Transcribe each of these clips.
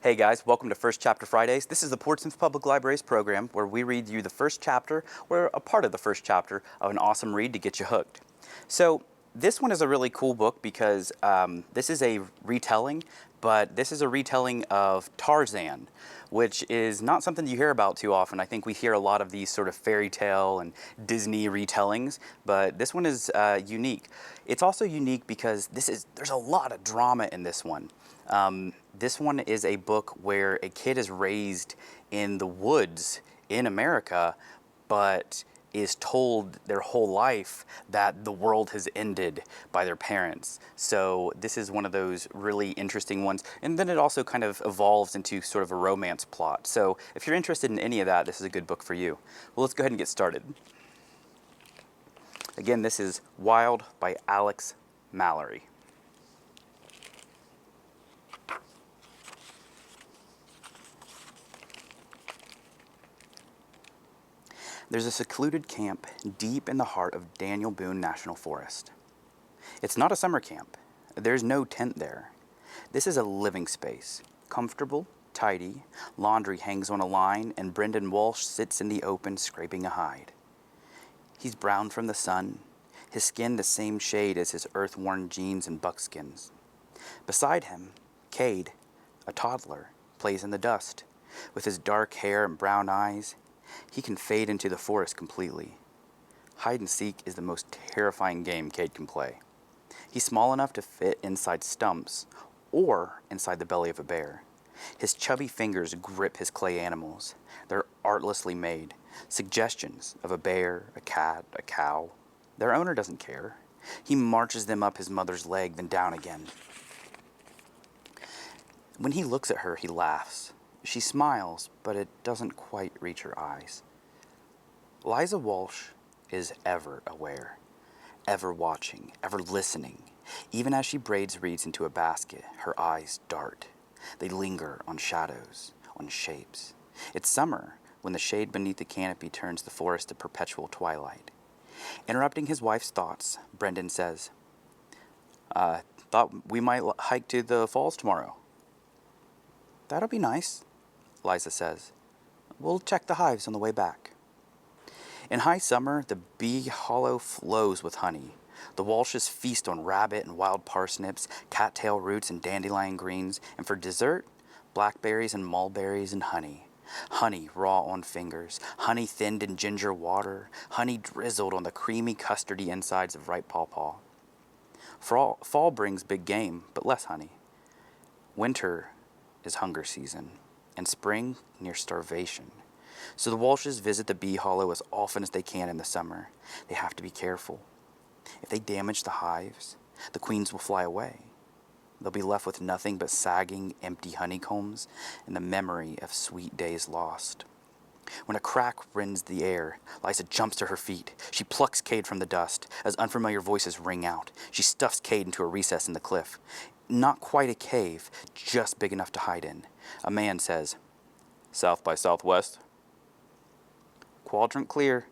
Hey guys, welcome to First Chapter Fridays. This is the Portsmouth Public Library's program where we read you the first chapter or a part of the first chapter of an awesome read to get you hooked. So this one is a really cool book because this is a retelling, but this is a retelling of Tarzan, which is not something you hear about too often. I think we hear a lot of these sort of fairy tale and Disney retellings, but this one is unique. It's also unique because there's a lot of drama in this one. This one is a book where a kid is raised in the woods in America, but is told their whole life that the world has ended by their parents. So this is one of those really interesting ones. And then it also kind of evolves into sort of a romance plot. So if you're interested in any of that, this is a good book for you. Well, let's go ahead and get started. Again, this is Wild by Alex Mallory. There's a secluded camp deep in the heart of Daniel Boone National Forest. It's not a summer camp. There's no tent there. This is a living space, comfortable, tidy, laundry hangs on a line, and Brendan Walsh sits in the open scraping a hide. He's brown from the sun, his skin the same shade as his earth-worn jeans and buckskins. Beside him, Cade, a toddler, plays in the dust. With his dark hair and brown eyes, he can fade into the forest completely. Hide and seek is the most terrifying game Cade can play. He's small enough to fit inside stumps or inside the belly of a bear. His chubby fingers grip his clay animals. They're artlessly made, suggestions of a bear, a cat, a cow. Their owner doesn't care. He marches them up his mother's leg, then down again. When he looks at her, he laughs. She smiles, but it doesn't quite reach her eyes. Liza Walsh is ever aware, ever watching, ever listening. Even as she braids reeds into a basket, her eyes dart. They linger on shadows, on shapes. It's summer, when the shade beneath the canopy turns the forest to perpetual twilight. Interrupting his wife's thoughts, Brendan says, thought we might hike to the falls tomorrow. That'll be nice, Liza says. We'll check the hives on the way back. In high summer, the bee hollow flows with honey. The Walshes feast on rabbit and wild parsnips, cattail roots and dandelion greens, and for dessert, blackberries and mulberries and honey. Honey raw on fingers, honey thinned in ginger water, honey drizzled on the creamy custardy insides of ripe pawpaw. Fall brings big game, but less honey. Winter is hunger season, and spring near starvation. So the Walshes visit the bee hollow as often as they can in the summer. They have to be careful. If they damage the hives, the queens will fly away. They'll be left with nothing but sagging, empty honeycombs and the memory of sweet days lost. When a crack rends the air, Liza jumps to her feet. She plucks Cade from the dust as unfamiliar voices ring out. She stuffs Cade into a recess in the cliff. Not quite a cave, just big enough to hide in. A man says, South by southwest. Quadrant clear,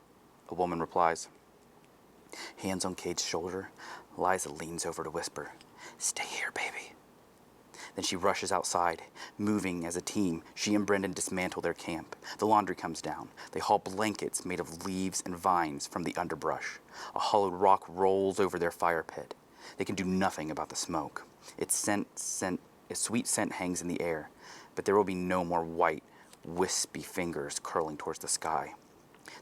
a woman replies. Hands on Cade's shoulder, Liza leans over to whisper, Stay here, baby. Then she rushes outside, moving as a team. She and Brendan dismantle their camp. The laundry comes down. They haul blankets made of leaves and vines from the underbrush. A hollowed rock rolls over their fire pit. They can do nothing about the smoke. Its sweet scent hangs in the air, but there will be no more white, wispy fingers curling towards the sky.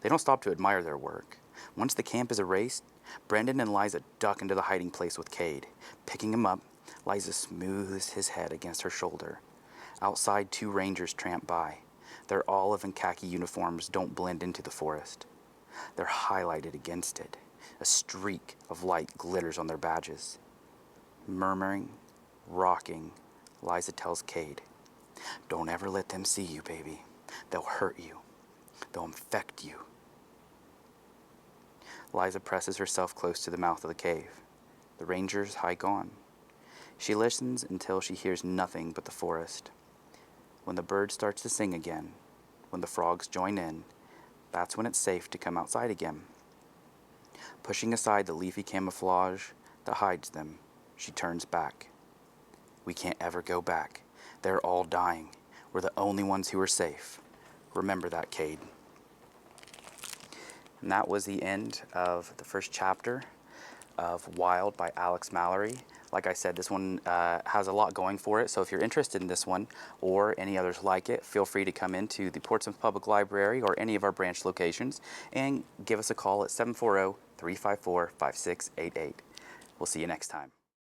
They don't stop to admire their work. Once the camp is erased, Brendan and Liza duck into the hiding place with Cade. Picking him up, Liza smooths his head against her shoulder. Outside, 2 rangers tramp by. Their olive and khaki uniforms don't blend into the forest. They're highlighted against it. A streak of light glitters on their badges. Murmuring, rocking, Liza tells Cade, Don't ever let them see you, baby. They'll hurt you. They'll infect you. Liza presses herself close to the mouth of the cave. The rangers hike on. She listens until she hears nothing but the forest. When the bird starts to sing again, when the frogs join in, that's when it's safe to come outside again. Pushing aside the leafy camouflage that hides them, she turns back. We can't ever go back. They're all dying. We're the only ones who are safe. Remember that, Cade. And that was the end of the first chapter of Wild by Alex Mallory. Like I said, this one has a lot going for it, so if you're interested in this one or any others like it, feel free to come into the Portsmouth Public Library or any of our branch locations and give us a call at 740-354-5688. We'll see you next time.